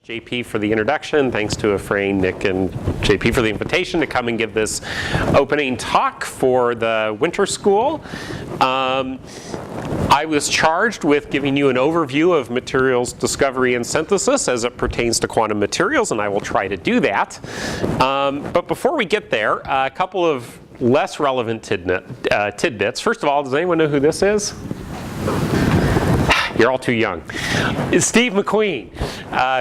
JP for the introduction. Thanks to Efrain, Nick, and JP for the invitation to come and give this opening talk for the winter school. I was charged with giving you an overview of materials discovery and synthesis as it pertains to quantum materials, and I will try to do that. But before we get there, a couple of less relevant tidbits. First of all, does anyone know who this is? You're all too young. It's Steve McQueen,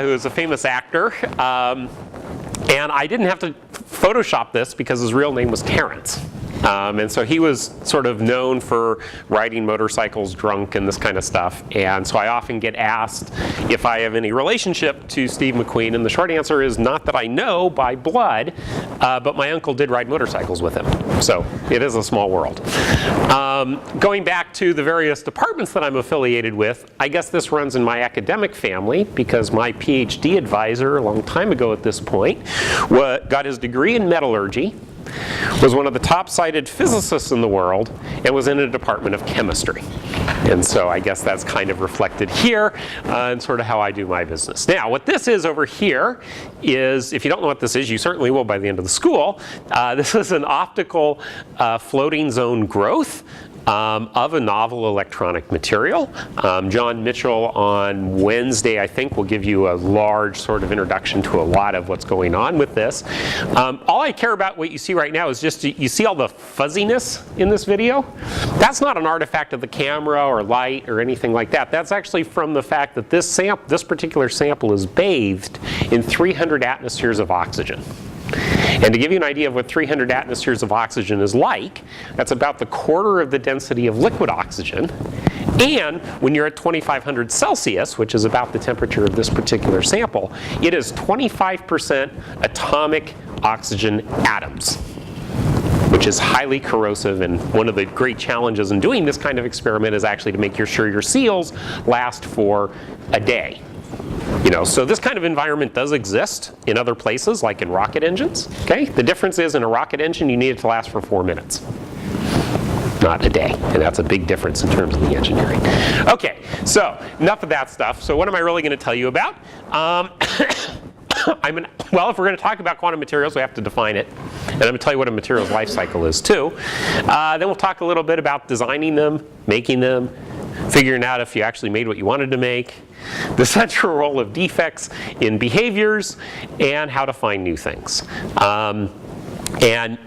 who is a famous actor. And I didn't have to Photoshop this because his real name was Terrence. And so he was sort of known for riding motorcycles drunk and this kind of stuff. And so I often get asked if I have any relationship to Steve McQueen. And the short answer is not that I know by blood, but my uncle did ride motorcycles with him. So it is a small world. Going back to the various departments that I'm affiliated with, I guess this runs in my academic family because my PhD advisor a long time ago at this point got his degree in metallurgy, was one of the top cited physicists in the world, and was in a department of chemistry. And so I guess that's kind of reflected here and sort of how I do my business. Now, what this is over here is, if you don't know what this is, you certainly will by the end of the school. This is an optical floating zone growth of a novel electronic material. John Mitchell on Wednesday, I think, will give you a large sort of introduction to a lot of what's going on with this. All I care about what you see right now is just, you see all the fuzziness in this video? That's not an artifact of the camera or light or anything like that. That's actually from the fact that this particular sample is bathed in 300 atmospheres of oxygen. And to give you an idea of what 300 atmospheres of oxygen is like, that's about the quarter of the density of liquid oxygen. And when you're at 2500 Celsius, which is about the temperature of this particular sample, it is 25% atomic oxygen atoms, which is highly corrosive. And one of the great challenges in doing this kind of experiment is actually to make sure your seals last for a day. So this kind of environment does exist in other places, like in rocket engines. Okay? The difference is, in a rocket engine, you need it to last for 4 minutes, not a day. And that's a big difference in terms of the engineering. Okay, so enough of that stuff. So what am I really going to tell you about? Well, if we're going to talk about quantum materials, we have to define it. And I'm going to tell you what a materials life cycle is, too. Then we'll talk a little bit about designing them, making them, figuring out if you actually made what you wanted to make, the central role of defects in behaviors, and how to find new things. And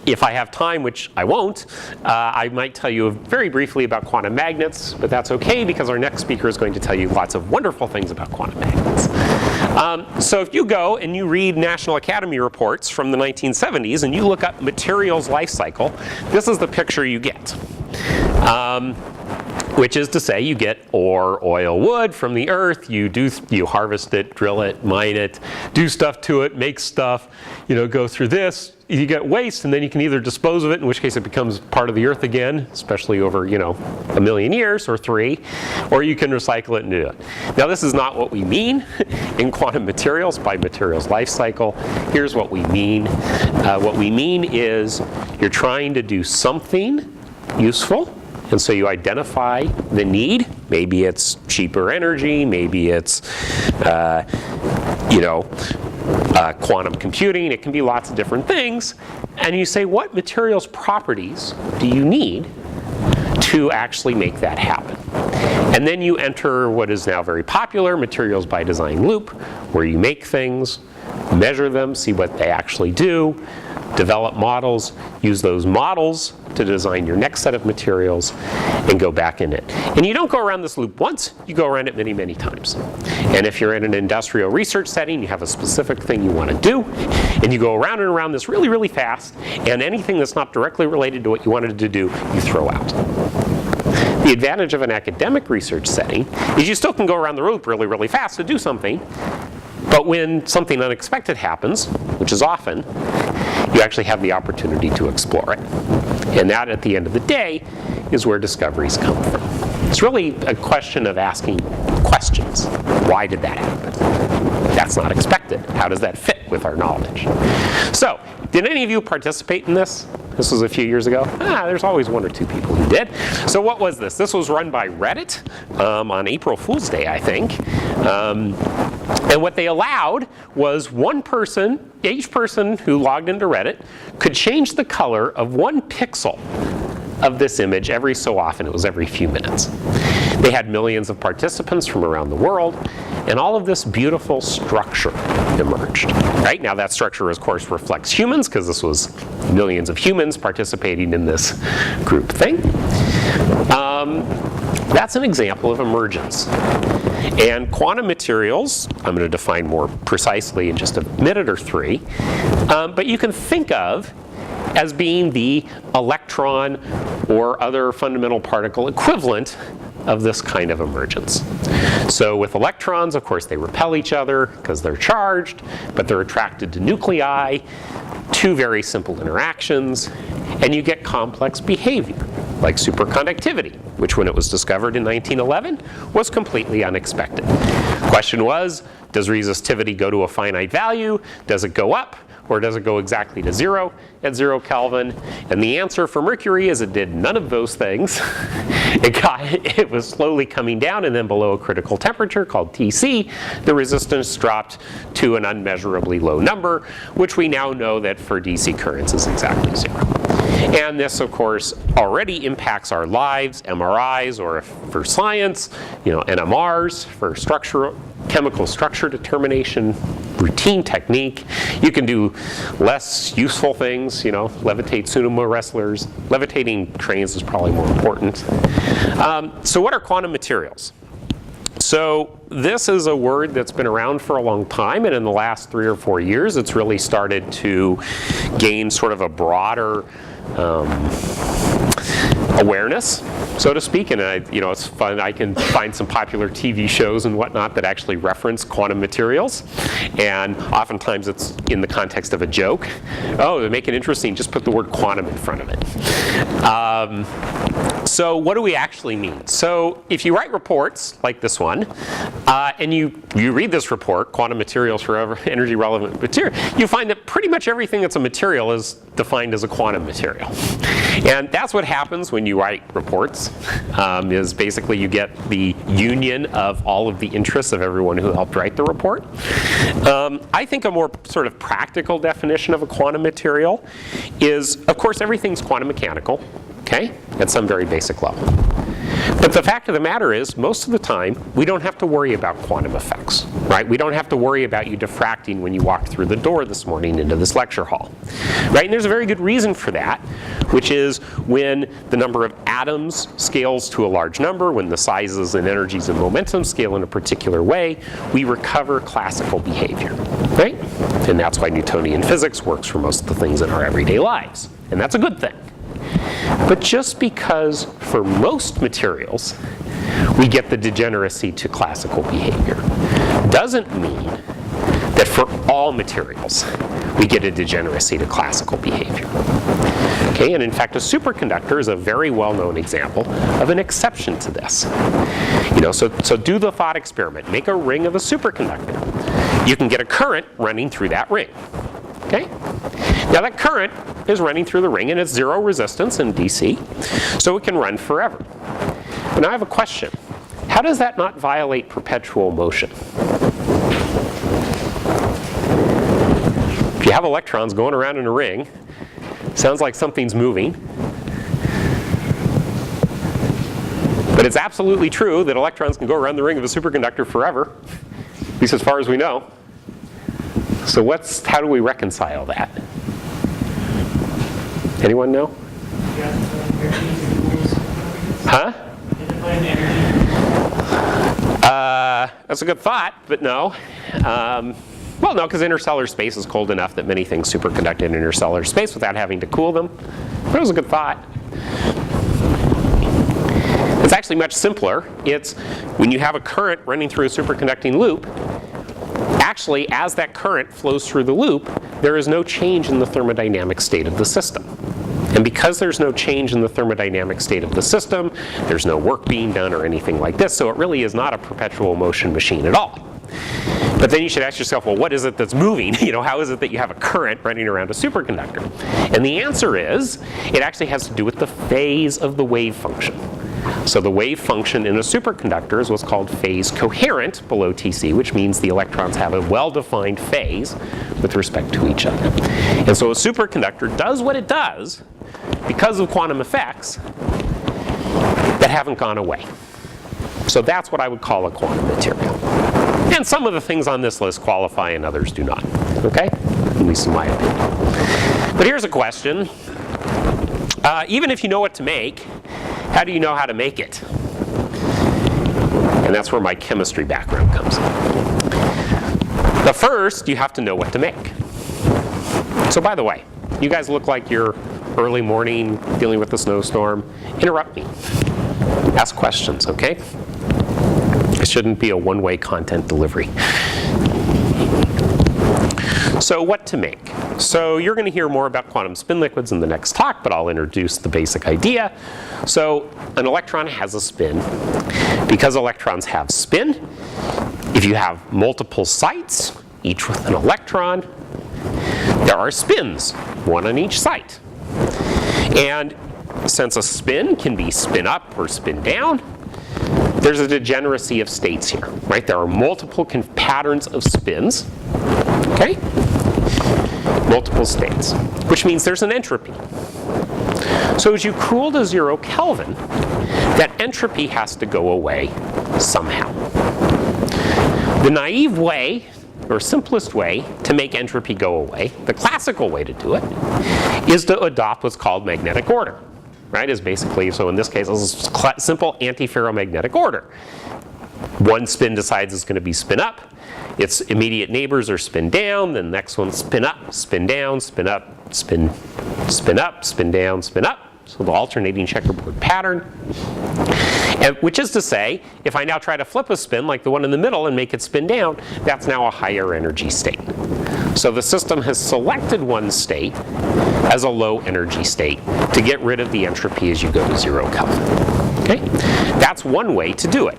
if I have time, which I won't, I might tell you very briefly about quantum magnets, but that's okay because our next speaker is going to tell you lots of wonderful things about quantum magnets. So if you go and you read National Academy reports from the 1970s and you look up materials life cycle, this is the picture you get. Which is to say, you get ore, oil, wood from the earth. You harvest it, drill it, mine it, do stuff to it, make stuff, go through this. You get waste, and then you can either dispose of it, in which case it becomes part of the earth again, especially over, 1 million years or 3, or you can recycle it and do it. Now, this is not what we mean in quantum materials by materials life cycle. Here's what we mean. What we mean is you're trying to do something useful. And so you identify the need. Maybe it's cheaper energy. Maybe it's, quantum computing. It can be lots of different things. And you say, what materials properties do you need to actually make that happen? And then you enter what is now very popular, materials by design loop, where you make things, measure them, see what they actually do, develop models, use those models to design your next set of materials, and go back in it. And you don't go around this loop once, you go around it many, many times. And if you're in an industrial research setting, you have a specific thing you want to do, and you go around and around this really, really fast, and anything that's not directly related to what you wanted to do, you throw out. The advantage of an academic research setting is you still can go around the loop really, really fast to do something, but when something unexpected happens, which is often, you actually have the opportunity to explore it. And that, at the end of the day, is where discoveries come from. It's really a question of asking questions. Why did that happen? That's not expected. How does that fit with our knowledge? So, did any of you participate in this? This was a few years ago. There's always 1 or 2 people who did. So what was this? This was run by Reddit on April Fool's Day, I think. And what they allowed was one person, each person who logged into Reddit, could change the color of 1 pixel of this image every so often. It was every few minutes. They had millions of participants from around the world, and all of this beautiful structure emerged. Right? Now that structure, of course, reflects humans, because this was millions of humans participating in this group thing. That's an example of emergence. And quantum materials, I'm going to define more precisely in just a minute or 3, but you can think of as being the electron or other fundamental particle equivalent of this kind of emergence. So with electrons, of course, they repel each other because they're charged, but they're attracted to nuclei, 2 very simple interactions, and you get complex behavior, like superconductivity, which when it was discovered in 1911 was completely unexpected. The question was, does resistivity go to a finite value? Does it go up? Or does it go exactly to 0 at 0 Kelvin? And the answer for mercury is it did none of those things. It was slowly coming down, and then below a critical temperature called Tc, the resistance dropped to an unmeasurably low number, which we now know that for DC currents is exactly 0. And this, of course, already impacts our lives, MRIs, or for science, NMRs for chemical structure determination, routine technique. You can do less useful things, levitate sumo wrestlers. Levitating trains is probably more important. So what are quantum materials? So this is a word that's been around for a long time, and in the last 3 or 4 years it's really started to gain sort of a broader awareness, so to speak, and it's fun. I can find some popular TV shows and whatnot that actually reference quantum materials, and oftentimes it's in the context of a joke. Oh, to make it interesting, just put the word quantum in front of it. So what do we actually mean? So if you write reports like this one, and you read this report, Quantum Materials for Energy Relevant Material, you find that pretty much everything that's a material is defined as a quantum material. And that's what happens when you write reports, is basically you get the union of all of the interests of everyone who helped write the report. I think a more sort of practical definition of a quantum material is, of course, everything's quantum mechanical, okay, at some very basic level. But the fact of the matter is, most of the time, we don't have to worry about quantum effects, right? We don't have to worry about you diffracting when you walked through the door this morning into this lecture hall, right? And there's a very good reason for that, which is when the number of atoms scales to a large number, when the sizes and energies and momentum scale in a particular way, we recover classical behavior, right? And that's why Newtonian physics works for most of the things in our everyday lives. And that's a good thing. But just because for most materials we get the degeneracy to classical behavior doesn't mean that for all materials we get a degeneracy to classical behavior. Okay, and in fact a superconductor is a very well-known example of an exception to this. So do the thought experiment. Make a ring of a superconductor. You can get a current running through that ring. Okay? Now that current is running through the ring and it's 0 resistance in DC, so it can run forever. But now I have a question. How does that not violate perpetual motion? If you have electrons going around in a ring, sounds like something's moving. But it's absolutely true that electrons can go around the ring of a superconductor forever, at least as far as we know. So how do we reconcile that? Anyone know? Huh? That's a good thought, but no. Well, no, because interstellar space is cold enough that many things superconduct in interstellar space without having to cool them. But it was a good thought. It's actually much simpler. It's when you have a current running through a superconducting loop, actually, as that current flows through the loop, there is no change in the thermodynamic state of the system. And because there's no change in the thermodynamic state of the system, there's no work being done or anything like this, so it really is not a perpetual motion machine at all. But then you should ask yourself, well, what is it that's moving? How is it that you have a current running around a superconductor? And the answer is, it actually has to do with the phase of the wave function. So the wave function in a superconductor is what's called phase coherent below Tc, which means the electrons have a well-defined phase with respect to each other. And so a superconductor does what it does because of quantum effects that haven't gone away. So that's what I would call a quantum material. And some of the things on this list qualify and others do not. Okay? At least in my opinion. But here's a question. Even if you know what to make, how do you know how to make it? And that's where my chemistry background comes in. But first, you have to know what to make. So by the way, you guys look like you're early morning dealing with a snowstorm. Interrupt me. Ask questions, okay? It shouldn't be a one-way content delivery. So what to make? So you're going to hear more about quantum spin liquids in the next talk, but I'll introduce the basic idea. So an electron has a spin. Because electrons have spin, if you have multiple sites, each with an electron, there are spins, one on each site. And since a spin can be spin up or spin down, there's a degeneracy of states here, right? There are multiple patterns of spins, okay? Multiple states, which means there's an entropy. So as you cool to 0 Kelvin, that entropy has to go away somehow. The naive way, or simplest way, to make entropy go away, the classical way to do it, is to adopt what's called magnetic order. Right, is basically, so in this case, this is simple antiferromagnetic order. One spin decides it's going to be spin up. Its immediate neighbors are spin down. The next one spin up, spin down, spin up, spin up, spin down, spin up. So the alternating checkerboard pattern. And which is to say, if I now try to flip a spin like the one in the middle and make it spin down, that's now a higher energy state. So the system has selected one state as a low energy state to get rid of the entropy as you go to 0 Kelvin. Okay? That's one way to do it.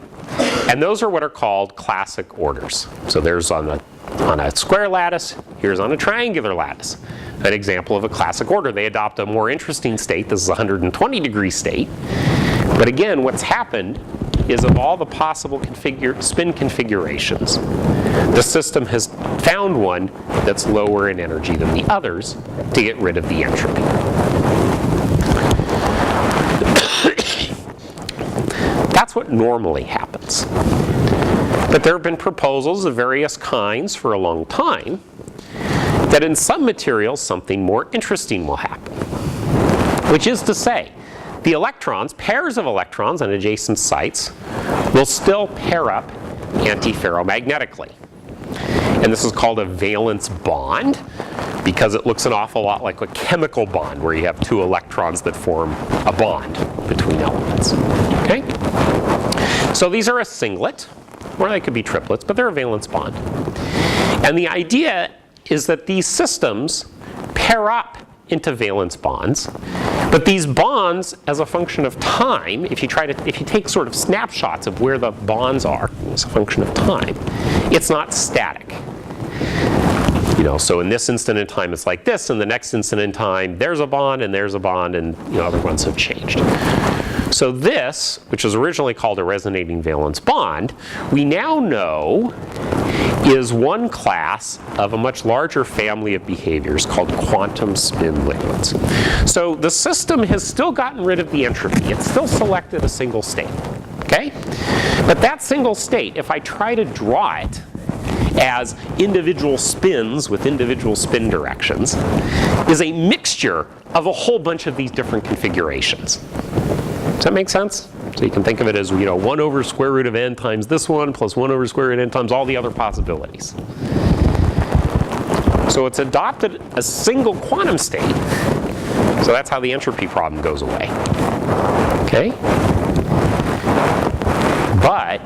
And those are what are called classic orders. So there's on a square lattice, here's on a triangular lattice. An example of a classic order. They adopt a more interesting state. This is a 120-degree state. But again, what's happened is of all the possible spin configurations, the system has found one that's lower in energy than the others to get rid of the entropy. That's what normally happens. But there have been proposals of various kinds for a long time that in some materials something more interesting will happen. Which is to say, the electrons, pairs of electrons on adjacent sites, will still pair up antiferromagnetically. And this is called a valence bond because it looks an awful lot like a chemical bond where you have two electrons that form a bond between elements. Okay? So these are a singlet, or they could be triplets, but they're a valence bond. And the idea is that these systems pair up into valence bonds, but these bonds, as a function of time, if you take sort of snapshots of where the bonds are as a function of time, it's not static. You know, so in this instant in time it's like this, and the next instant in time there's a bond and there's a bond, and other ones have changed. So this, which was originally called a resonating valence bond, we now know is one class of a much larger family of behaviors called quantum spin liquids. So the system has still gotten rid of the entropy. It's still selected a single state. Okay? But that single state, if I try to draw it as individual spins with individual spin directions, is a mixture of a whole bunch of these different configurations. Does that make sense? So you can think of it as 1 over square root of n times this one plus 1 over square root of n times all the other possibilities. So it's adopted a single quantum state. So that's how the entropy problem goes away. Okay? But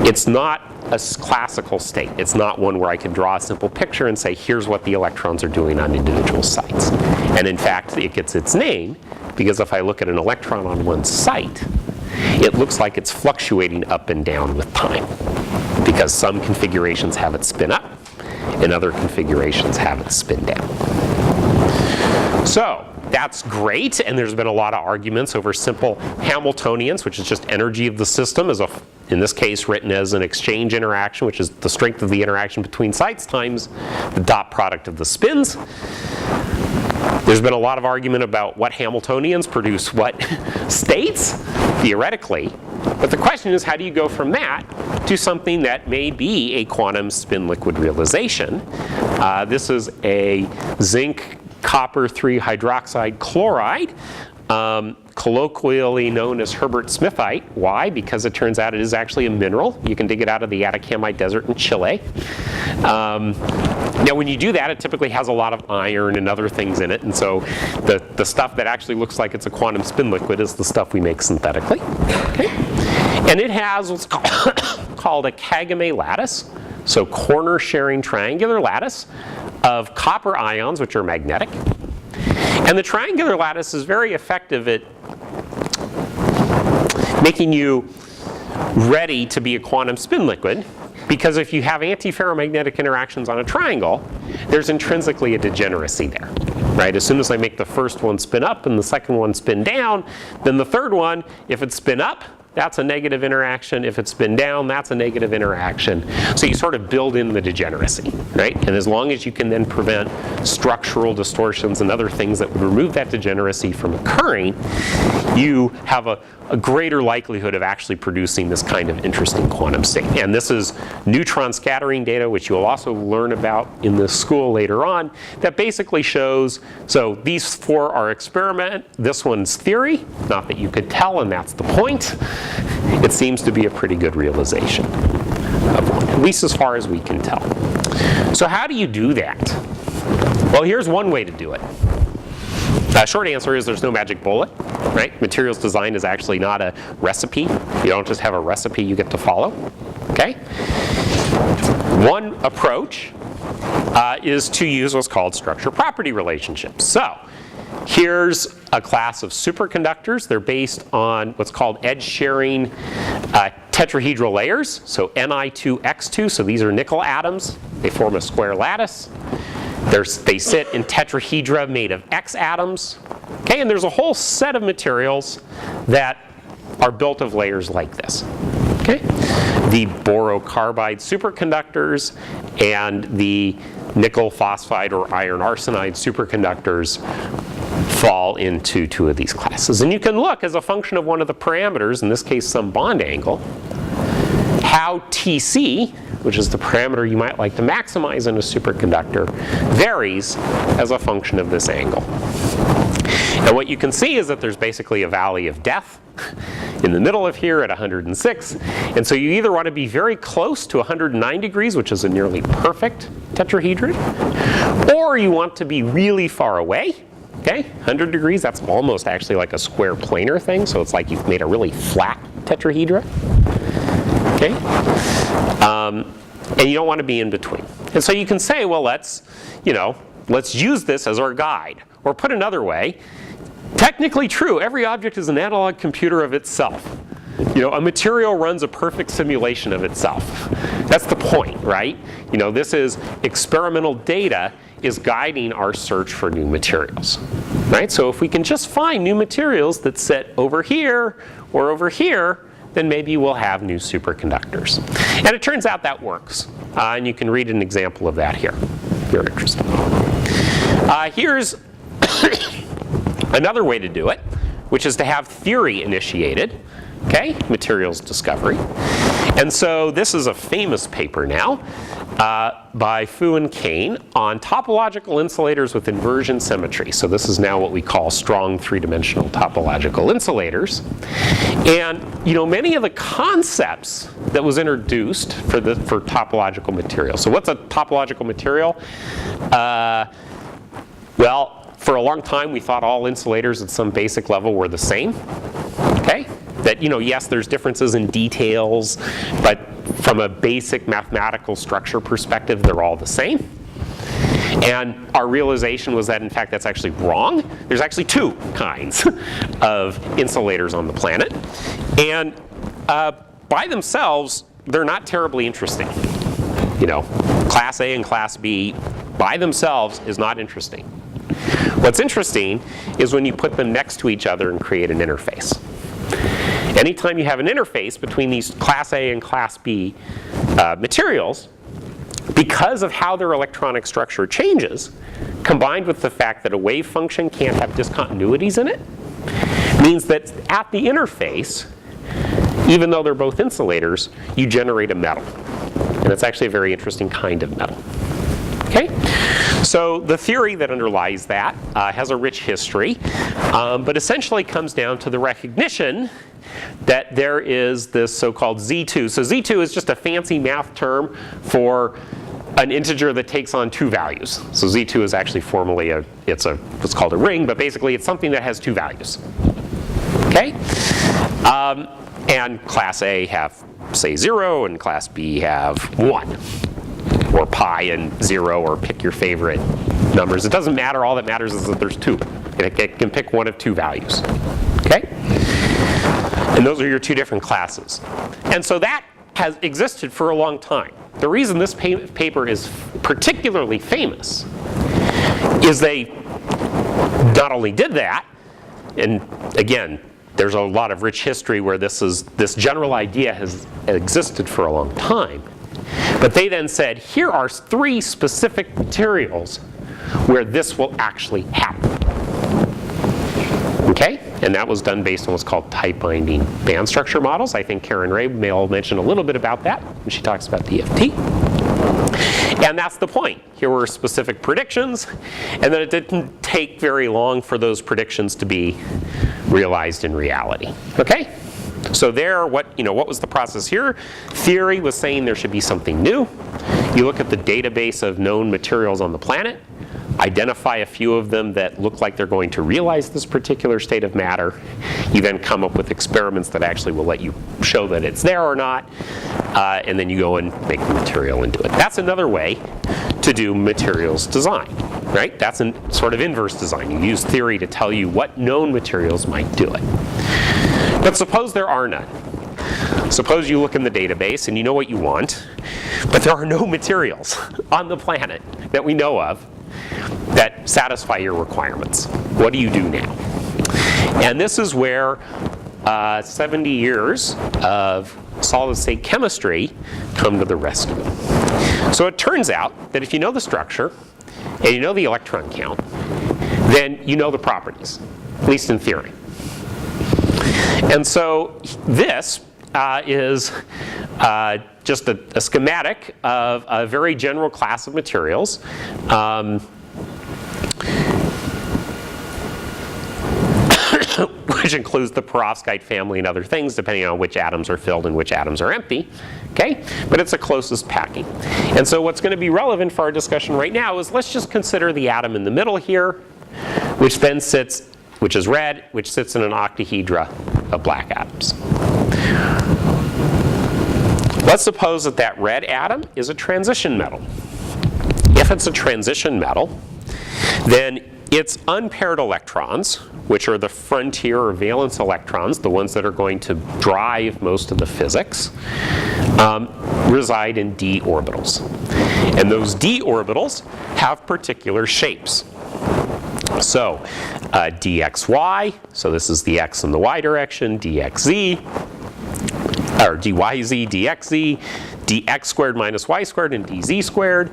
it's not a classical state. It's not one where I can draw a simple picture and say, here's what the electrons are doing on individual sites. And in fact, it gets its name because if I look at an electron on one site, it looks like it's fluctuating up and down with time. Because some configurations have it spin up, and other configurations have it spin down. So, That's great, and there's been a lot of arguments over simple Hamiltonians, which is just energy of the system, in this case written as an exchange interaction, which is the strength of the interaction between sites times the dot product of the spins. There's been a lot of argument about what Hamiltonians produce what states, theoretically. But the question is, how do you go from that to something that may be a quantum spin liquid realization? This is a zinc copper 3 hydroxide chloride, colloquially known as Herbert Smithite. Why? Because it turns out it is actually a mineral. You can dig it out of the Atacama Desert in Chile. Now when you do that, it typically has a lot of iron and other things in it, and so the stuff that actually looks like it's a quantum spin liquid is the stuff we make synthetically. Okay? And it has what's called a Kagame lattice, so corner sharing triangular lattice of copper ions, which are magnetic. And the triangular lattice is very effective at making you ready to be a quantum spin liquid, because if you have antiferromagnetic interactions on a triangle, there's intrinsically a degeneracy there. Right? As soon as I make the first one spin up and the second one spin down, then the third one, if it's spin up, that's a negative interaction. If it's spin down, that's a negative interaction. So you sort of build in the degeneracy, right? And as long as you can then prevent structural distortions and other things that would remove that degeneracy from occurring, you have a greater likelihood of actually producing this kind of interesting quantum state. And this is neutron scattering data, which you'll also learn about in this school later on, that basically shows, so these four are experiment, this one's theory, not that you could tell, and that's the point. It seems to be a pretty good realization of one, at least as far as we can tell. So how do you do that? Well, here's one way to do it. Short answer is there's no magic bullet, right? Materials design is actually not a recipe. You don't just have a recipe you get to follow, okay? One approach is to use what's called structure property relationships. So here's a class of superconductors. They're based on what's called edge sharing tetrahedral layers. So Ni2x2, so these are nickel atoms. They form a square lattice. They sit in tetrahedra made of X atoms. Okay, and there's a whole set of materials that are built of layers like this. Okay, the borocarbide superconductors and the nickel phosphide or iron arsenide superconductors fall into two of these classes. And you can look as a function of one of the parameters, in this case some bond angle, how Tc, which is the parameter you might like to maximize in a superconductor, varies as a function of this angle. And what you can see is that there's basically a valley of death in the middle of here at 106. And so you either want to be very close to 109 degrees, which is a nearly perfect tetrahedron, or you want to be really far away. Okay, 100 degrees, that's almost actually like a square planar thing, so it's like you've made a really flat tetrahedra. Okay, and you don't want to be in between. And so you can say, well, let's use this as our guide. Or put another way, technically true, every object is an analog computer of itself. A material runs a perfect simulation of itself. That's the point, right? This is experimental data is guiding our search for new materials, right? So if we can just find new materials that sit over here or over here, then maybe we'll have new superconductors. And it turns out that works. And you can read an example of that here, if you're interested. Here's another way to do it, which is to have theory initiated, okay, materials discovery. And so this is a famous paper now by Fu and Kane on topological insulators with inversion symmetry. So this is now what we call strong three-dimensional topological insulators. And many of the concepts that was introduced for topological material. So what's a topological material? Well, for a long time we thought all insulators at some basic level were the same. Okay? That, yes, there's differences in details, but from a basic mathematical structure perspective, they're all the same. And our realization was that, in fact, that's actually wrong. There's actually two kinds of insulators on the planet. And by themselves, they're not terribly interesting. Class A and Class B by themselves is not interesting. What's interesting is when you put them next to each other and create an interface. Anytime you have an interface between these class A and class B materials, because of how their electronic structure changes, combined with the fact that a wave function can't have discontinuities in it, means that at the interface, even though they're both insulators, you generate a metal. And it's actually a very interesting kind of metal. Okay? So the theory that underlies that has a rich history, but essentially comes down to the recognition that there is this so-called Z2. So Z2 is just a fancy math term for an integer that takes on two values. So Z2 is actually formally what's called a ring, but basically it's something that has two values. Okay? And class A have, say, 0, and class B have 1. Or pi and 0, or pick your favorite numbers. It doesn't matter. All that matters is that there's 2. It can pick one of 2 values. Okay? And those are your 2 different classes. And so that has existed for a long time. The reason this paper is particularly famous is they not only did that, and again, there's a lot of rich history where this general idea has existed for a long time. But they then said, here are 3 specific materials where this will actually happen. Okay? And that was done based on what's called type binding band structure models. I think Karen Ray may all mention a little bit about that when she talks about DFT. And that's the point. Here were specific predictions, and then it didn't take very long for those predictions to be realized in reality. Okay? So there, what was the process here? Theory was saying there should be something new. You look at the database of known materials on the planet, identify a few of them that look like they're going to realize this particular state of matter. You then come up with experiments that actually will let you show that it's there or not. And then you go and make the material and do it. That's another way to do materials design, right? That's a sort of inverse design. You use theory to tell you what known materials might do it. But suppose there are none. Suppose you look in the database and you know what you want, but there are no materials on the planet that we know of that satisfy your requirements. What do you do now? And this is where 70 years of solid-state chemistry come to the rescue. So it turns out that if you know the structure and you know the electron count, then you know the properties, at least in theory. And so this is just a schematic of a very general class of materials. Which includes the perovskite family and other things, depending on which atoms are filled and which atoms are empty. Okay? But it's the closest packing. And so what's going to be relevant for our discussion right now is let's just consider the atom in the middle here, which then sits, which is red, which sits in an octahedra of black atoms. Let's suppose that that red atom is a transition metal. If it's a transition metal, then its unpaired electrons, which are the frontier or valence electrons, the ones that are going to drive most of the physics, reside in d orbitals. And those d orbitals have particular shapes. So dxy, so this is the x in the y direction, dxz, or dyz, dxz, dx squared minus y squared, and dz squared.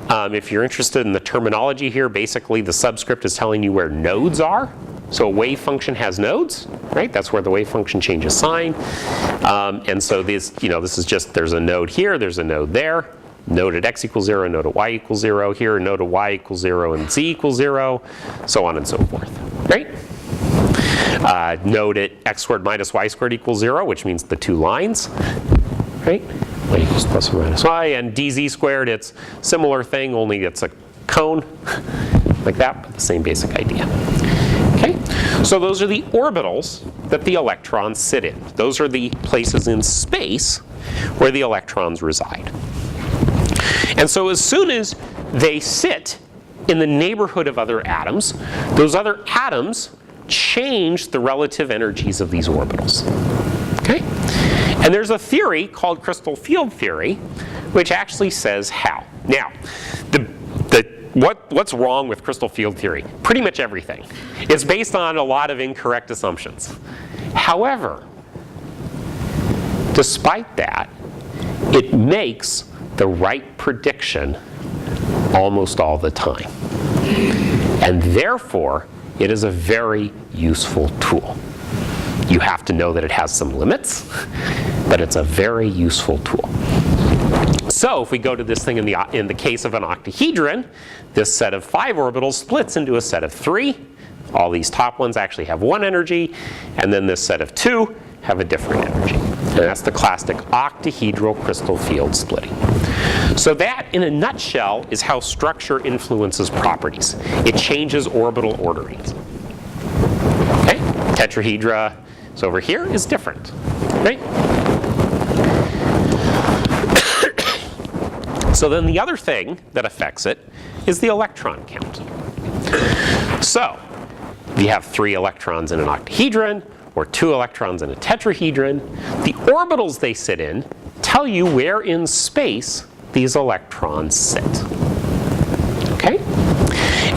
If you're interested in the terminology here, basically the subscript is telling you where nodes are. So a wave function has nodes, right? That's where the wave function changes sign. And so this is just, there's a node here, there's a node there. Node at x equals 0, node at y equals 0, here a node at y equals 0 and z equals 0, so on and so forth, right? Node at x squared minus y squared equals 0, which means the 2 lines, right? Y equals plus or minus y, and dz squared, it's similar thing, only it's a cone, like that, but the same basic idea. Okay, so those are the orbitals that the electrons sit in. Those are the places in space where the electrons reside. And so as soon as they sit in the neighborhood of other atoms, those other atoms change the relative energies of these orbitals. Okay? And there's a theory called crystal field theory, which actually says how. Now, the what's wrong with crystal field theory? Pretty much everything. It's based on a lot of incorrect assumptions. However, despite that, it makes the right prediction almost all the time. And therefore, it is a very useful tool. You have to know that it has some limits, but it's a very useful tool. So if we go to this thing in the case of an octahedron, this set of 5 orbitals splits into a set of 3. All these top ones actually have 1 energy, and then this set of 2 have a different energy. And that's the classic octahedral crystal field splitting. So that, in a nutshell, is how structure influences properties. It changes orbital orderings. Okay? Tetrahedra is over here is different. Right? So then the other thing that affects it is the electron count. So if you have 3 electrons in an octahedron, or 2 electrons in a tetrahedron, the orbitals they sit in tell you where in space these electrons sit. Okay?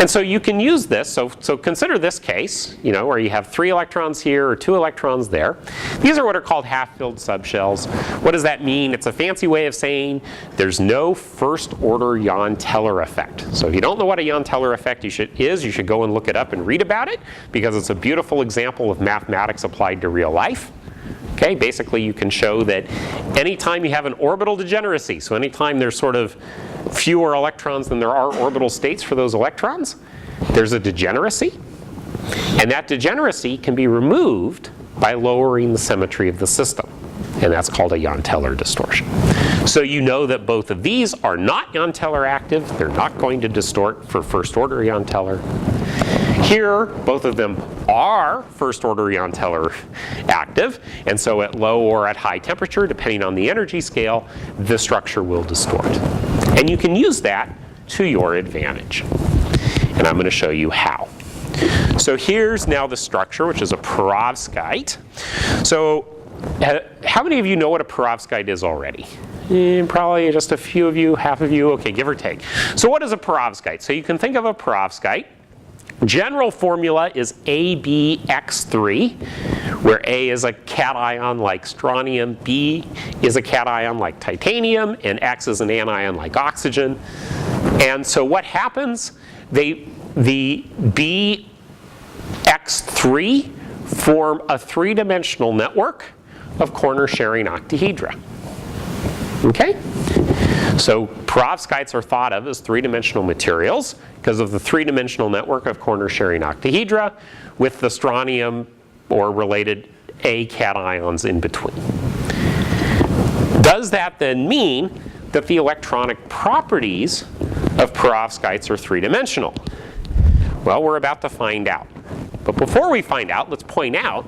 And so you can use this, so consider this case, where you have 3 electrons here or 2 electrons there. These are what are called half-filled subshells. What does that mean? It's a fancy way of saying there's no first-order Jahn-Teller effect. So if you don't know what a Jahn-Teller effect is, you should go and look it up and read about it, because it's a beautiful example of mathematics applied to real life. Okay, basically you can show that anytime you have an orbital degeneracy, so anytime there's sort of fewer electrons than there are orbital states for those electrons, there's a degeneracy. And that degeneracy can be removed by lowering the symmetry of the system. And that's called a Jahn-Teller distortion. So you know that both of these are not Jahn-Teller active. They're not going to distort for first order Jahn-Teller. Here, both of them are first order Jahn-Teller active, and so at low or at high temperature, depending on the energy scale, the structure will distort. And you can use that to your advantage. And I'm going to show you how. So here's now the structure, which is a perovskite. So how many of you know what a perovskite is already? Probably just a few of you, half of you, okay, give or take. So what is a perovskite? So you can think of a perovskite. General formula is AbX3, where A is a cation like strontium, B is a cation like titanium, and X is an anion like oxygen. And so what happens? The BX3 form a 3-dimensional network of corner-sharing octahedra. Okay? So perovskites are thought of as 3-dimensional materials because of the 3-dimensional network of corner-sharing octahedra with the strontium or related A cations in between. Does that then mean that the electronic properties of perovskites are 3-dimensional? Well, we're about to find out. But before we find out, let's point out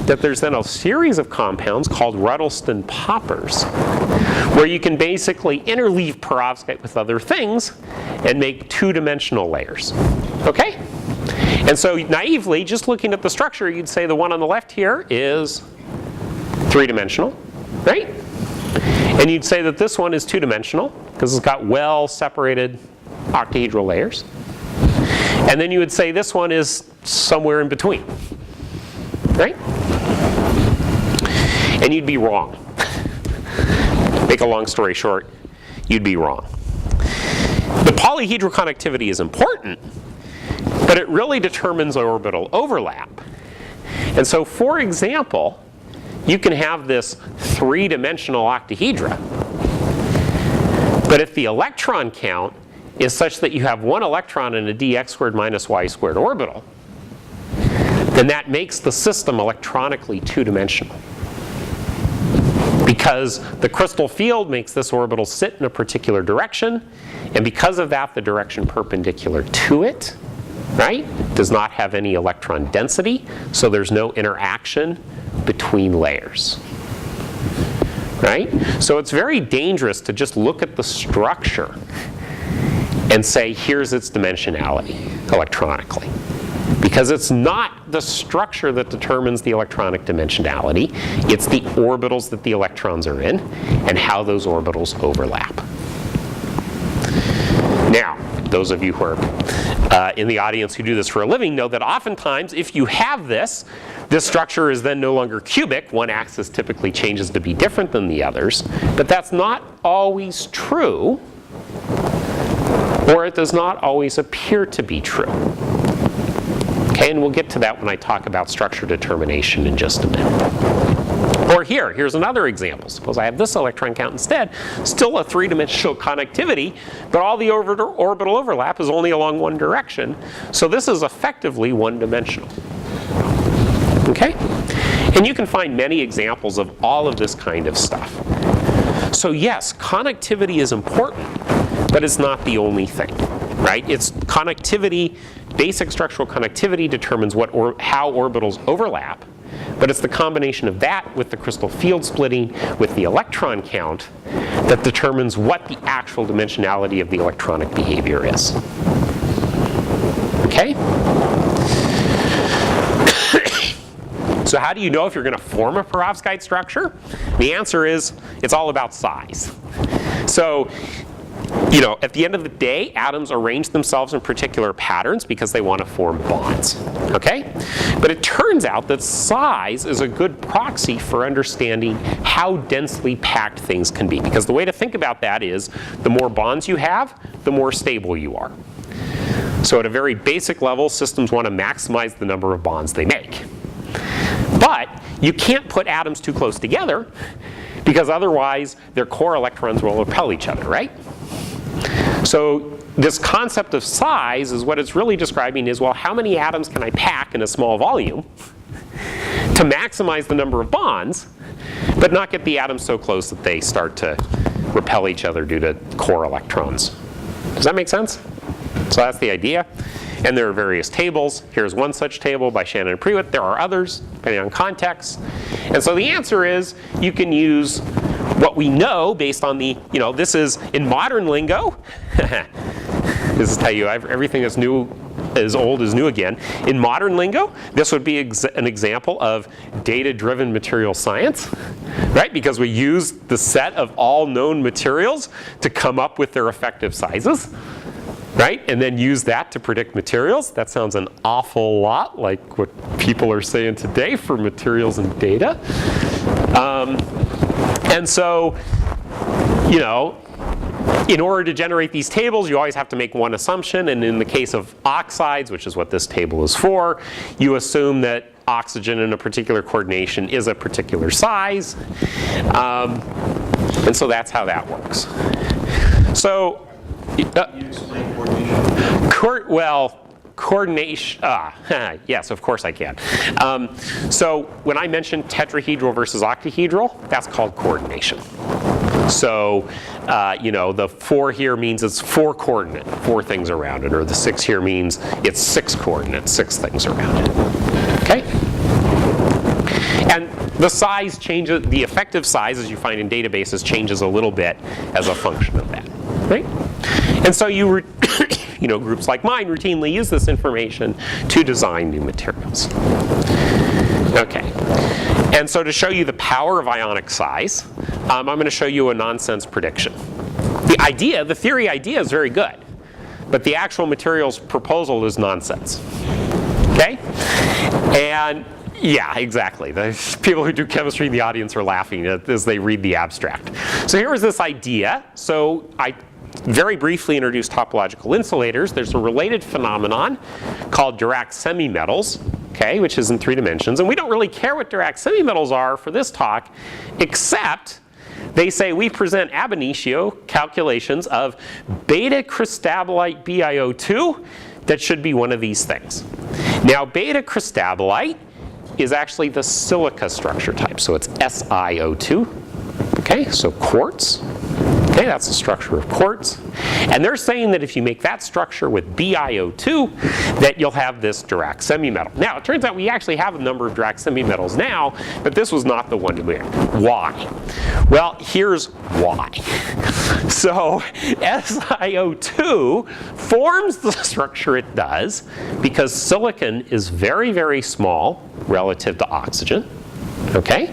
that there's then a series of compounds called Ruddleston poppers, where you can basically interleave perovskite with other things and make 2-dimensional layers. Okay? And so naively, just looking at the structure, you'd say the one on the left here is 3-dimensional, right? And you'd say that this one is 2-dimensional because it's got well-separated octahedral layers. And then you would say this one is somewhere in between, right? And you'd be wrong. Make a long story short, you'd be wrong. The polyhedral connectivity is important, but it really determines orbital overlap. And so, for example, you can have this 3-dimensional octahedra, but if the electron count is such that you have 1 electron in a dx squared minus y squared orbital, then that makes the system electronically 2-dimensional. Because the crystal field makes this orbital sit in a particular direction, and because of that, the direction perpendicular to it, right, does not have any electron density, so there's no interaction between layers. Right? So it's very dangerous to just look at the structure and say, here's its dimensionality electronically. Because it's not the structure that determines the electronic dimensionality, it's the orbitals that the electrons are in and how those orbitals overlap. Now, those of you who are in the audience who do this for a living know that oftentimes if you have this structure is then no longer cubic. One axis typically changes to be different than the others. But that's not always true, or it does not always appear to be true. Okay, and we'll get to that when I talk about structure determination in just a minute. Or here's another example. Suppose I have this electron count instead, still a three-dimensional connectivity, but all the orbital overlap is only along one direction. So this is effectively one-dimensional. Okay? And you can find many examples of all of this kind of stuff. So yes, connectivity is important, but it's not the only thing, right? It's connectivity, basic structural connectivity determines how orbitals overlap, but it's the combination of that with the crystal field splitting, with the electron count, that determines what the actual dimensionality of the electronic behavior is. Okay? So how do you know if you're going to form a perovskite structure? The answer is, it's all about size. So, you know, at the end of the day, atoms arrange themselves in particular patterns because they want to form bonds. Okay? But it turns out that size is a good proxy for understanding how densely packed things can be. Because the way to think about that is, the more bonds you have, the more stable you are. So at a very basic level, systems want to maximize the number of bonds they make. But you can't put atoms too close together, because otherwise their core electrons will repel each other, right? So this concept of size is what it's really describing is, well, how many atoms can I pack in a small volume to maximize the number of bonds, but not get the atoms so close that they start to repel each other due to core electrons. Does that make sense? So that's the idea. And there are various tables. Here's one such table by Shannon and Prewitt. There are others, depending on context. And so the answer is, you can use what we know based on the, you know, this is in modern lingo. This is how you, everything that's new is old is new again. In modern lingo, this would be an example of data-driven material science, right? Because we use the set of all known materials to come up with their effective sizes. Right? And then use that to predict materials. That sounds an awful lot like what people are saying today for materials and data. And so, you know, in order to generate these tables, you always have to make one assumption. And in the case of oxides, which is what this table is for, you assume that oxygen in a particular coordination is a particular size. And so that's how that works. So, Can you explain coordination? Coordination, yes, of course I can. So when I mentioned tetrahedral versus octahedral, that's called coordination. So, you know, the 4 here means it's 4 coordinate, 4 things around it, or the 6 here means it's 6 coordinate, 6 things around it. Okay? And the size changes, the effective size, as you find in databases, changes a little bit as a function of that. Right? And so you know, groups like mine routinely use this information to design new materials. Okay. And so to show you the power of ionic size, I'm going to show you a nonsense prediction. The theory idea is very good, but the actual materials proposal is nonsense. Okay? And yeah, exactly. The people who do chemistry in the audience are laughing as they read the abstract. So here was this idea. So I very briefly introduced topological insulators. There's a related phenomenon called Dirac semimetals, okay, which is in 3 dimensions. And we don't really care what Dirac semimetals are for this talk, except they say we present ab initio calculations of beta cristabolite BiO2 that should be one of these things. Now, beta cristabolite is actually the silica structure type, so it's SiO2. Okay, so quartz. Okay, that's the structure of quartz. And they're saying that if you make that structure with BiO2, that you'll have this Dirac semimetal. Now, it turns out we actually have a number of Dirac semimetals now, but this was not the one to make. Why? Well, here's why. So, SiO2 forms the structure it does because silicon is very, very small relative to oxygen. Okay?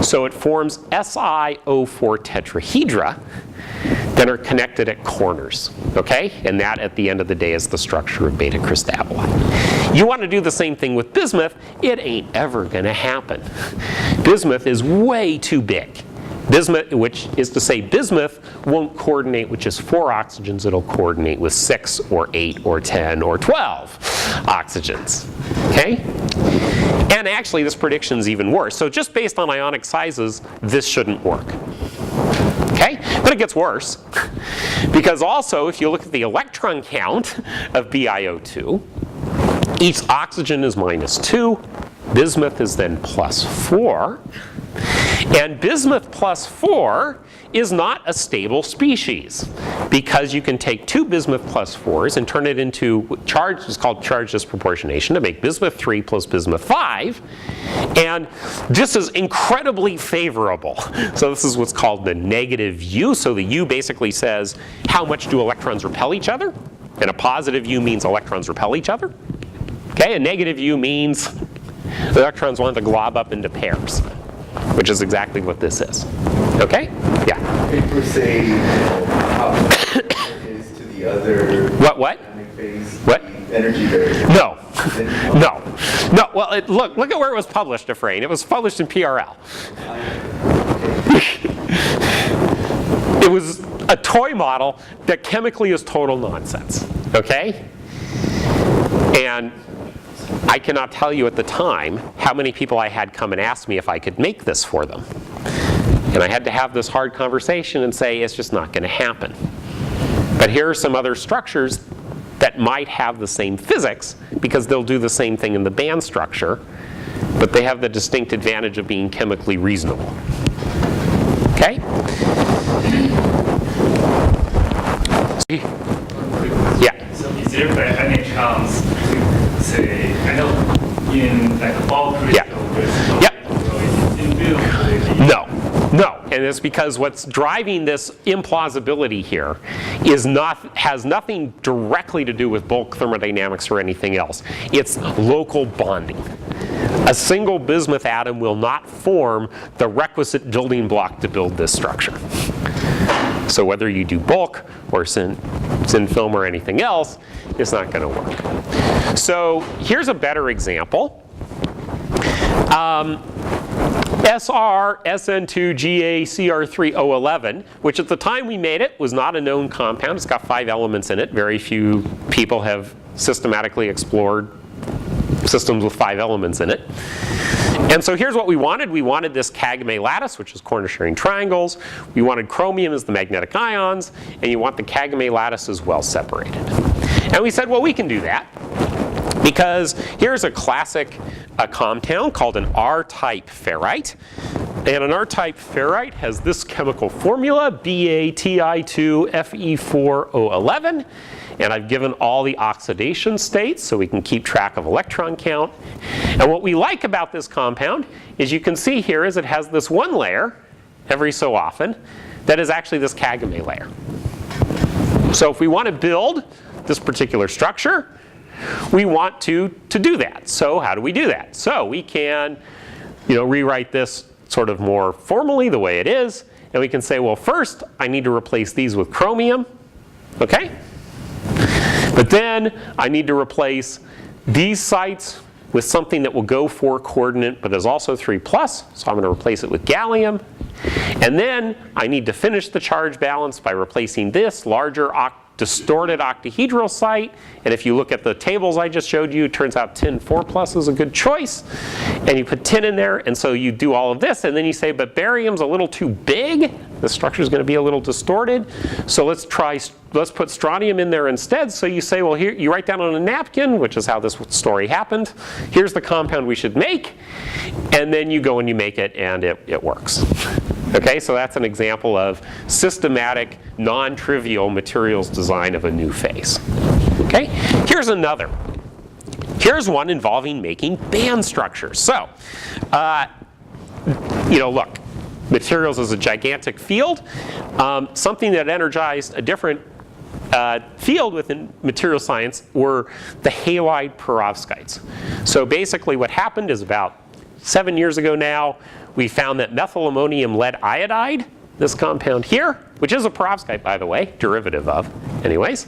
So it forms SiO4 tetrahedra that are connected at corners, okay? And that, at the end of the day, is the structure of beta cristabalite. You want to do the same thing with bismuth. It ain't ever going to happen. Bismuth is way too big. Bismuth, which is to say bismuth won't coordinate with just 4 oxygens. It'll coordinate with 6 or 8 or 10 or 12 oxygens, okay? And actually, this prediction is even worse. So just based on ionic sizes, this shouldn't work. Okay? But it gets worse. Because also, if you look at the electron count of BiO2, each oxygen is -2. Bismuth is then +4. And bismuth +4 is not a stable species, because you can take 2 bismuth +4s and turn it into charge. It's called charge disproportionation to make bismuth 3 plus bismuth 5. And this is incredibly favorable. So this is what's called the negative U. So the U basically says how much do electrons repel each other. And a positive U means electrons repel each other. Okay, a negative U means the electrons want to glob up into pairs, which is exactly what this is. Okay? Yeah. People say how it is to the other. What? Phase, What? Energy variable. No. No. No. Well, look at where it was published, Efrain. It was published in PRL. It was a toy model that chemically is total nonsense. Okay? And I cannot tell you at the time how many people I had come and ask me if I could make this for them. And I had to have this hard conversation and say, it's just not going to happen. But here are some other structures that might have the same physics, because they'll do the same thing in the band structure, but they have the distinct advantage of being chemically reasonable. Okay? Yeah. So is there by any chance to say, I know in like a ball crystal, there's no inbuilt. No, and it's because what's driving this implausibility here has nothing directly to do with bulk thermodynamics or anything else. It's local bonding. A single bismuth atom will not form the requisite building block to build this structure. So whether you do bulk or thin film or anything else, it's not going to work. So here's a better example. SR SN2GaCr3O11, which at the time we made it was not a known compound. It's got 5 elements in it. Very few people have systematically explored systems with 5 elements in it. And so here's what we wanted. We wanted this Kagame lattice, which is corner-sharing triangles. We wanted chromium as the magnetic ions, and you want the Kagame lattice as well separated. And we said, well, we can do that, because here's a classic compound called an R-type ferrite. And an R-type ferrite has this chemical formula, BaTi2Fe4O11. And I've given all the oxidation states so we can keep track of electron count. And what we like about this compound is you can see here is it has this one layer every so often that is actually this Kagame layer. So if we want to build this particular structure, we want to do that. So how do we do that? So we can rewrite this sort of more formally the way it is. And we can say, well, first I need to replace these with chromium. Okay? But then I need to replace these sites with something that will go 4 coordinate but is also 3+. So I'm going to replace it with gallium. And then I need to finish the charge balance by replacing this larger distorted octahedral site. And if you look at the tables I just showed you, it turns out tin 4+ is a good choice. And you put tin in there, and so you do all of this, and then you say, but barium's a little too big. The structure is going to be a little distorted. So let's put strontium in there instead. So you say, well, here you write down on a napkin, which is how this story happened. Here's the compound we should make. And then you go and you make it, and it works. Okay, so that's an example of systematic, non-trivial materials design of a new phase. Okay, here's another. Here's one involving making band structures. So, look, materials is a gigantic field. Something that energized a different field within material science were the Halide Perovskites. So basically what happened is about 7 years ago now, we found that methylammonium lead iodide this compound here, which is a perovskite, by the way, derivative of, anyways,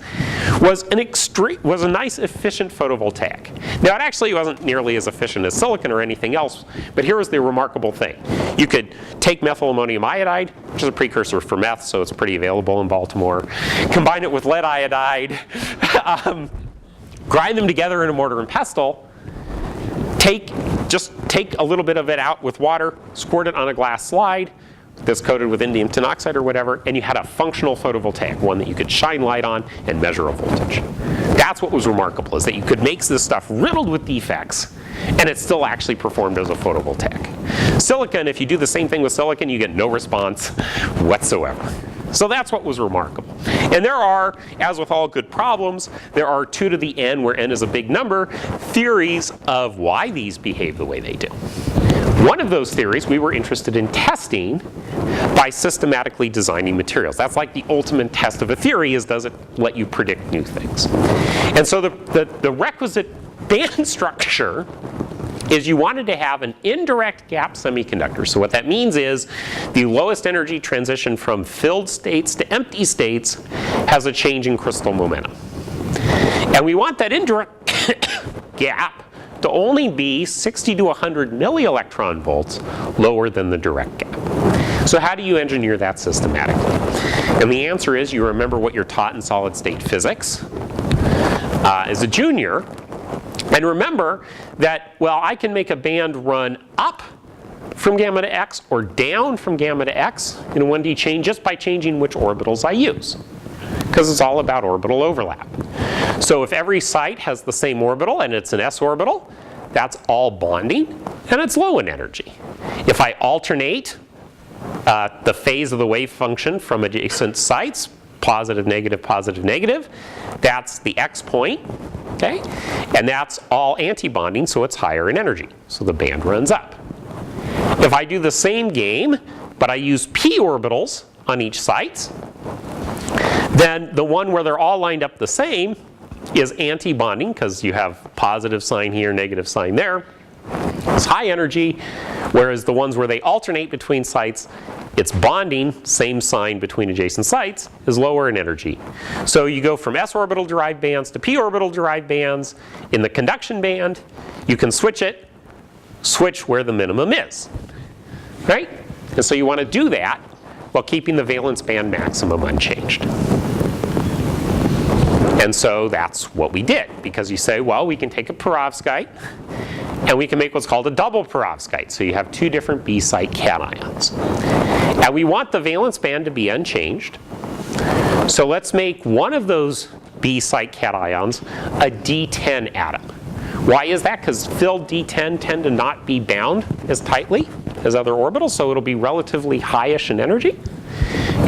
was a nice, efficient photovoltaic. Now, it actually wasn't nearly as efficient as silicon or anything else, but here was the remarkable thing. You could take methyl ammonium iodide, which is a precursor for meth, so it's pretty available in Baltimore, combine it with lead iodide, grind them together in a mortar and pestle, just take a little bit of it out with water, squirt it on a glass slide that's coated with indium tinoxide or whatever, and you had a functional photovoltaic, one that you could shine light on and measure a voltage. That's what was remarkable, is that you could make this stuff riddled with defects, and it still actually performed as a photovoltaic. Silicon, if you do the same thing with silicon, you get no response whatsoever. So that's what was remarkable. And there are, as with all good problems, there are 2 to the n, where n is a big number, theories of why these behave the way they do. One of those theories we were interested in testing by systematically designing materials. That's like the ultimate test of a theory, is does it let you predict new things. And so the requisite band structure is you wanted to have an indirect gap semiconductor. So what that means is the lowest energy transition from filled states to empty states has a change in crystal momentum. And we want that indirect gap to only be 60 to 100 millielectron volts lower than the direct gap. So how do you engineer that systematically? And the answer is, you remember what you're taught in solid state physics as a junior. And remember that, well, I can make a band run up from gamma to x or down from gamma to x in a 1D chain just by changing which orbitals I use, because it's all about orbital overlap. So if every site has the same orbital and it's an s orbital, that's all bonding and it's low in energy. If I alternate the phase of the wave function from adjacent sites, positive, negative, that's the x point, okay? And that's all anti-bonding, so it's higher in energy. So the band runs up. If I do the same game, but I use p orbitals on each site, then the one where they're all lined up the same is anti-bonding, because you have positive sign here, negative sign there. It's high energy, whereas the ones where they alternate between sites, it's bonding, same sign between adjacent sites, is lower in energy. So you go from s orbital derived bands to p orbital derived bands. In the conduction band, you can switch where the minimum is, right? And so you want to do that while keeping the valence band maximum unchanged. And so that's what we did, because you say, well, we can take a perovskite and we can make what's called a double perovskite. So you have 2 different B site cations. And we want the valence band to be unchanged. So let's make one of those B site cations a D10 atom. Why is that? Because filled D10 tend to not be bound as tightly as other orbitals, so it'll be relatively highish in energy.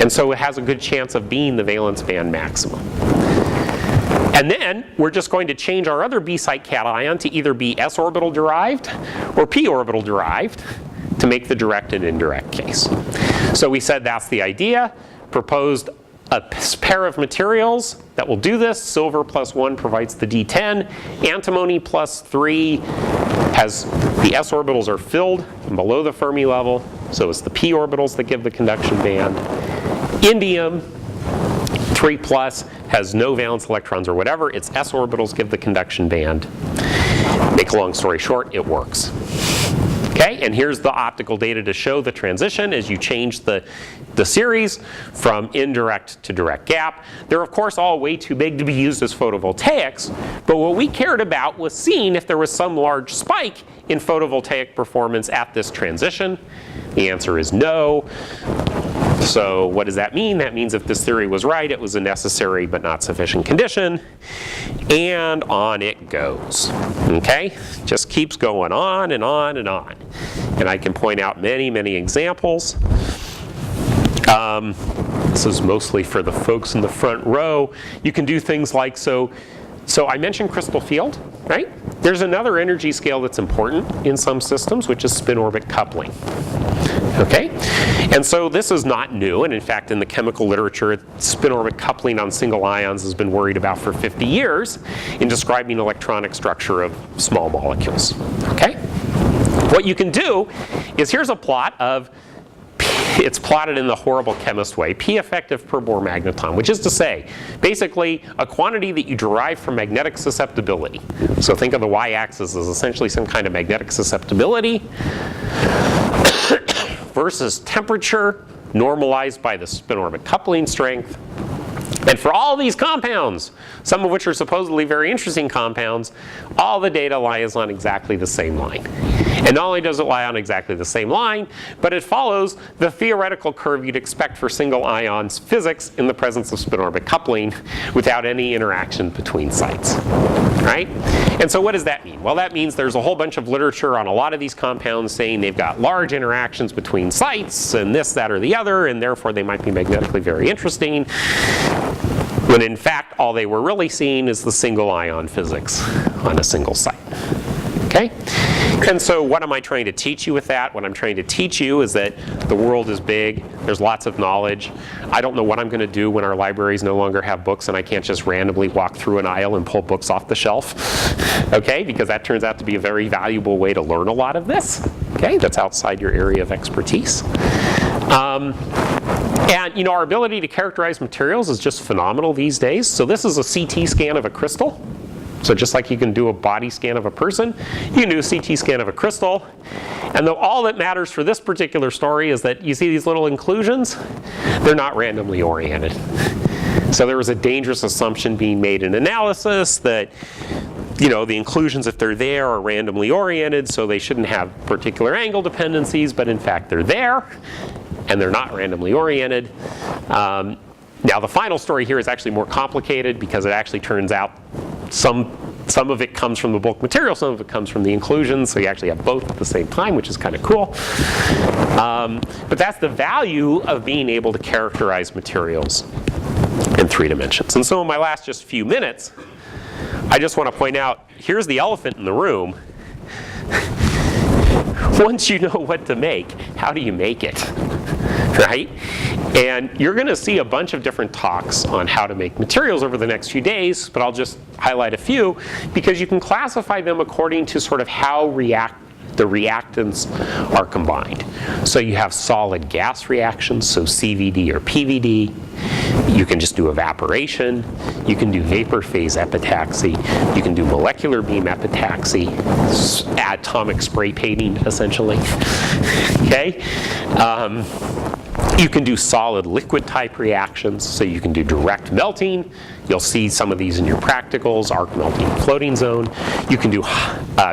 And so it has a good chance of being the valence band maximum. And then we're just going to change our other B site cation to either be s orbital derived or p orbital derived to make the direct and indirect case. So we said that's the idea, proposed a pair of materials that will do this. Silver plus 1 provides the D10. Antimony plus 3 has the s orbitals are filled from below the Fermi level, so it's the p orbitals that give the conduction band. Indium 3 plus has no valence electrons or whatever. Its s orbitals give the conduction band. Make a long story short, it works. Okay, and here's the optical data to show the transition as you change the series from indirect to direct gap. They're of course all way too big to be used as photovoltaics, but what we cared about was seeing if there was some large spike in photovoltaic performance at this transition. The answer is no. So what does that mean? That means if this theory was right, it was a necessary but not sufficient condition. And on it goes. Okay? Just keeps going on and on and on. And I can point out many, many examples. This is mostly for the folks in the front row. You can do things like, so I mentioned crystal field, right? There's another energy scale that's important in some systems, which is spin-orbit coupling. Okay? And so this is not new, and in fact in the chemical literature, spin-orbit coupling on single ions has been worried about for 50 years in describing electronic structure of small molecules. Okay? What you can do is, here's a plot of it's plotted in the horrible chemist way, P effective per Bohr magneton, which is to say, basically a quantity that you derive from magnetic susceptibility. So think of the y-axis as essentially some kind of magnetic susceptibility versus temperature normalized by the spin-orbit coupling strength. And for all these compounds, some of which are supposedly very interesting compounds, all the data lies on exactly the same line. And not only does it lie on exactly the same line, but it follows the theoretical curve you'd expect for single ions physics in the presence of spin-orbit coupling without any interaction between sites. Right? And so what does that mean? Well, that means there's a whole bunch of literature on a lot of these compounds saying they've got large interactions between sites and this, that, or the other, and therefore they might be magnetically very interesting. When in fact, all they were really seeing is the single ion physics on a single site. Okay? And so what am I trying to teach you with that? What I'm trying to teach you is that the world is big, there's lots of knowledge. I don't know what I'm going to do when our libraries no longer have books and I can't just randomly walk through an aisle and pull books off the shelf. Okay? Because that turns out to be a very valuable way to learn a lot of this. Okay? That's outside your area of expertise. And you know, our ability to characterize materials is just phenomenal these days. So this is a CT scan of a crystal. So just like you can do a body scan of a person, you can do a CT scan of a crystal. And though all that matters for this particular story is that you see these little inclusions, they're not randomly oriented. So there was a dangerous assumption being made in analysis that, you know, the inclusions, if they're there, are randomly oriented, so they shouldn't have particular angle dependencies, but in fact they're there, and they're not randomly oriented. Now the final story here is actually more complicated because it actually turns out some of it comes from the bulk material, some of it comes from the inclusions, so you actually have both at the same time, which is kind of cool. But that's the value of being able to characterize materials in 3 dimensions. And so in my last just few minutes, I just want to point out, here's the elephant in the room. Once you know what to make, how do you make it? Right? And you're going to see a bunch of different talks on how to make materials over the next few days, but I'll just highlight a few because you can classify them according to sort of how the reactants are combined. So you have solid gas reactions, so CVD or PVD. You can just do evaporation. You can do vapor phase epitaxy. You can do molecular beam epitaxy, atomic spray painting, essentially. Okay? You can do solid liquid type reactions, so you can do direct melting. You'll see some of these in your practicals, arc melting, floating zone. You can do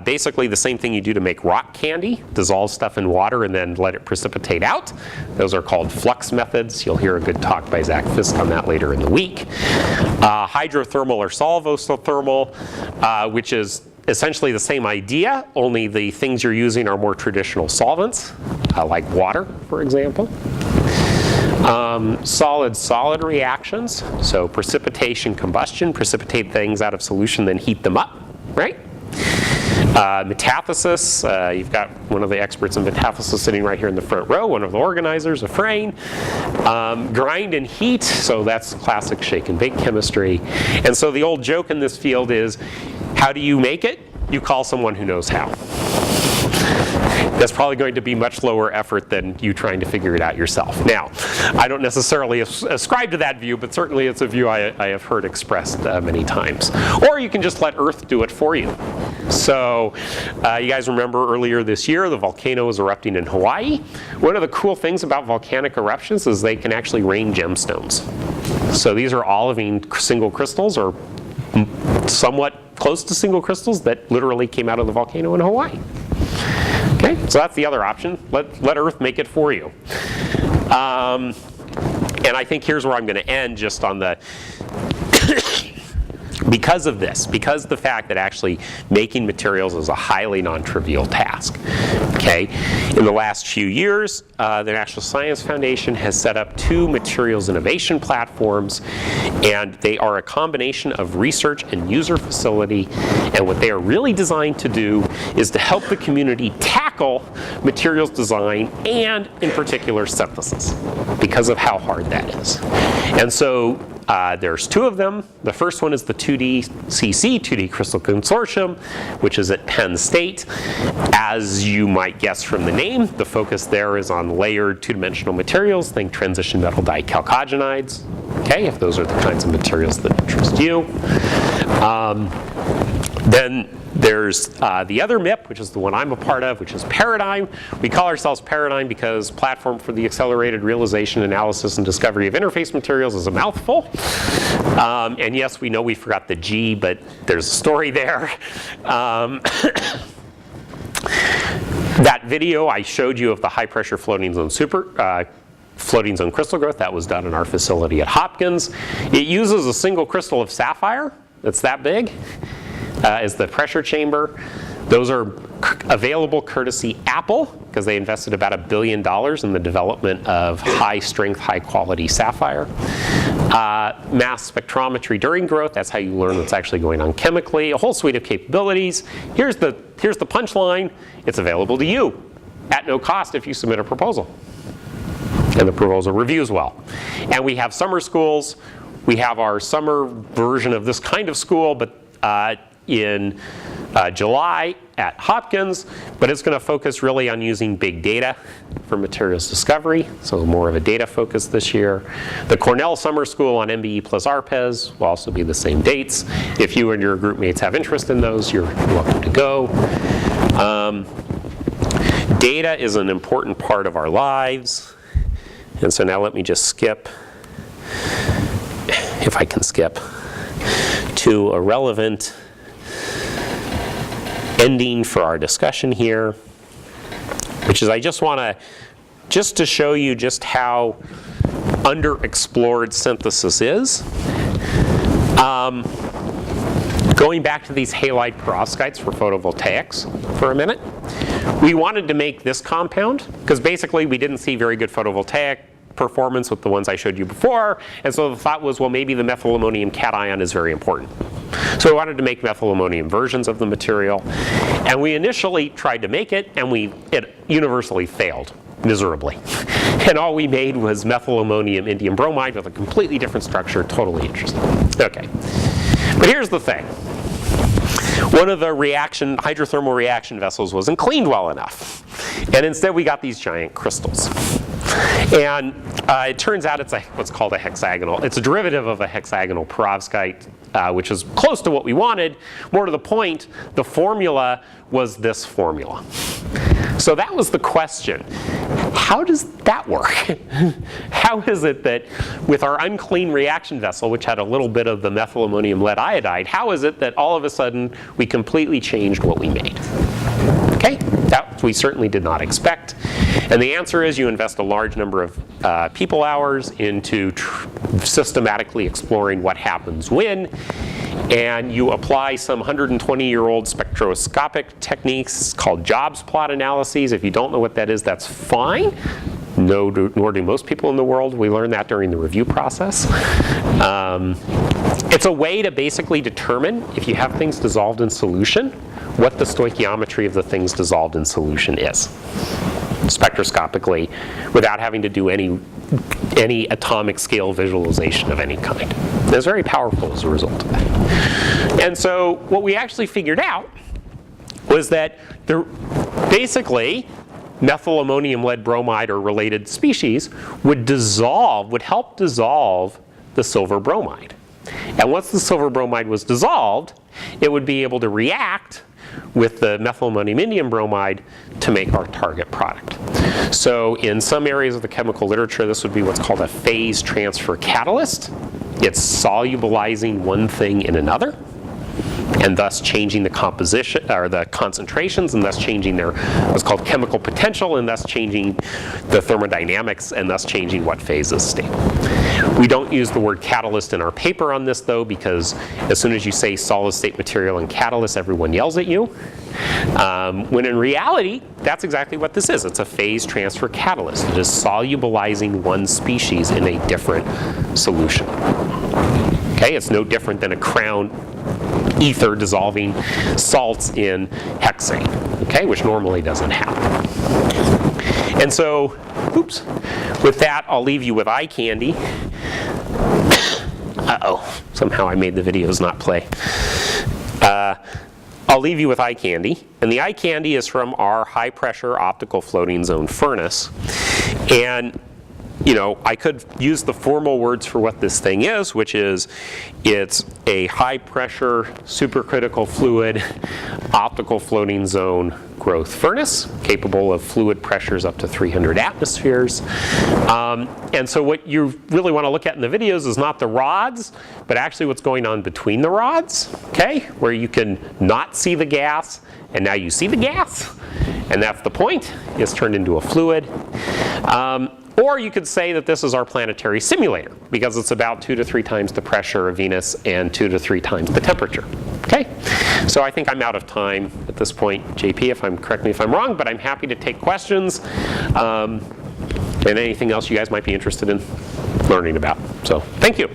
basically the same thing you do to make rock candy, dissolve stuff in water and then let it precipitate out. Those are called flux methods. You'll hear a good talk by Zach Fisk on that later in the week. Hydrothermal or solvothermal, which is essentially the same idea, only the things you're using are more traditional solvents, like water, for example. Solid-solid reactions, so precipitation, combustion, precipitate things out of solution, then heat them up, right? Metathesis, you've got one of the experts in metathesis sitting right here in the front row, one of the organizers, Afrain. Grind and heat, so that's classic shake and bake chemistry. And so the old joke in this field is, how do you make it? You call someone who knows how. That's probably going to be much lower effort than you trying to figure it out yourself. Now, I don't necessarily ascribe to that view, but certainly it's a view I have heard expressed many times. Or you can just let Earth do it for you. So you guys remember earlier this year the volcano was erupting in Hawaii. One of the cool things about volcanic eruptions is they can actually rain gemstones. So these are olivine single crystals, or somewhat close to single crystals that literally came out of the volcano in Hawaii. Okay, so that's the other option. Let Earth make it for you. And I think here's where I'm going to end, just on the because of this, because the fact that actually making materials is a highly non-trivial task. Okay, in the last few years, the National Science Foundation has set up 2 materials innovation platforms, and they are a combination of research and user facility. And what they are really designed to do is to help the community tackle materials design and, in particular, synthesis, because of how hard that is. And so There's two of them. The first one is the 2D Crystal Consortium, which is at Penn State. As you might guess from the name, the focus there is on layered two-dimensional materials. Think transition metal dichalcogenides. Okay, if those are the kinds of materials that interest you. Then there's the other MIP, which is the one I'm a part of, which is Paradigm. We call ourselves Paradigm because Platform for the Accelerated Realization, Analysis, and Discovery of Interface Materials is a mouthful. And yes, we know we forgot the G, but there's a story there. That video I showed you of the high-pressure floating zone floating zone crystal growth, that was done in our facility at Hopkins. It uses a single crystal of sapphire that's that big. Is the pressure chamber. Those are available courtesy Apple, because they invested about $1 billion in the development of high-strength, high-quality sapphire. Mass spectrometry during growth, that's how you learn what's actually going on chemically. A whole suite of capabilities. Here's the punchline. It's available to you at no cost if you submit a proposal. And the proposal reviews well. And we have summer schools. We have our summer version of this kind of school, but in July at Hopkins, but it's going to focus really on using big data for materials discovery, so more of a data focus this year. The Cornell Summer School on MBE plus ARPES will also be the same dates. If you and your group mates have interest in those, you're welcome to go. Data is an important part of our lives, and so now let me just skip, if I can skip, to a relevant ending for our discussion here, which is I just want to, just to show you just how underexplored synthesis is. Going back to these halide perovskites for photovoltaics for a minute, we wanted to make this compound because basically we didn't see very good photovoltaic performance with the ones I showed you before, and so the thought was, well, maybe the methylammonium cation is very important. So we wanted to make methylammonium versions of the material, and we initially tried to make it, and it universally failed miserably. And all we made was methylammonium indium bromide with a completely different structure, totally interesting. Okay, but here's the thing. One of the hydrothermal reaction vessels wasn't cleaned well enough, and instead we got these giant crystals. And it turns out it's what's called a hexagonal. It's a derivative of a hexagonal perovskite, which is close to what we wanted. More to the point, the formula was this formula. So that was the question. How does that work? How is it that with our unclean reaction vessel, which had a little bit of the methylammonium lead iodide, how is it that all of a sudden we completely changed what we made? Okay, that we certainly did not expect. And the answer is you invest a large number of people hours into systematically exploring what happens when, and you apply some 120-year-old spectroscopic techniques called Jobs plot analyses. If you don't know what that is, that's fine. Nor do most people in the world. We learned that during the review process. It's a way to basically determine, if you have things dissolved in solution, what the stoichiometry of the things dissolved in solution is, spectroscopically, without having to do any atomic scale visualization of any kind. And it's very powerful as a result of that. And so what we actually figured out was that basically methylammonium lead bromide or related species would help dissolve the silver bromide. And once the silver bromide was dissolved, it would be able to react with the methylammonium indium bromide to make our target product. So in some areas of the chemical literature, this would be what's called a phase transfer catalyst. It's solubilizing one thing in another, and thus changing the composition or the concentrations, and thus changing their what's called chemical potential, and thus changing the thermodynamics, and thus changing what phase is stable. We don't use the word catalyst in our paper on this, though, because as soon as you say solid state material and catalyst, everyone yells at you. When in reality, that's exactly what this is. It's a phase transfer catalyst. It is solubilizing one species in a different solution. Okay, it's no different than a crown ether dissolving salts in hexane, okay, which normally doesn't happen. And so, with that, I'll leave you with eye candy. Somehow I made the videos not play. I'll leave you with eye candy. And the eye candy is from our high pressure optical floating zone furnace. And you know, I could use the formal words for what this thing is, which is it's a high pressure supercritical fluid optical floating zone growth furnace capable of fluid pressures up to 300 atmospheres. And so what you really want to look at in the videos is not the rods, but actually what's going on between the rods, okay, where you can not see the gas and now you see the gas, and that's the point. It's turned into a fluid. Or you could say that this is our planetary simulator, because it's about 2 to 3 times the pressure of Venus and 2 to 3 times the temperature. Okay? So I think I'm out of time at this point, JP, correct me if I'm wrong, but I'm happy to take questions and anything else you guys might be interested in learning about. So thank you.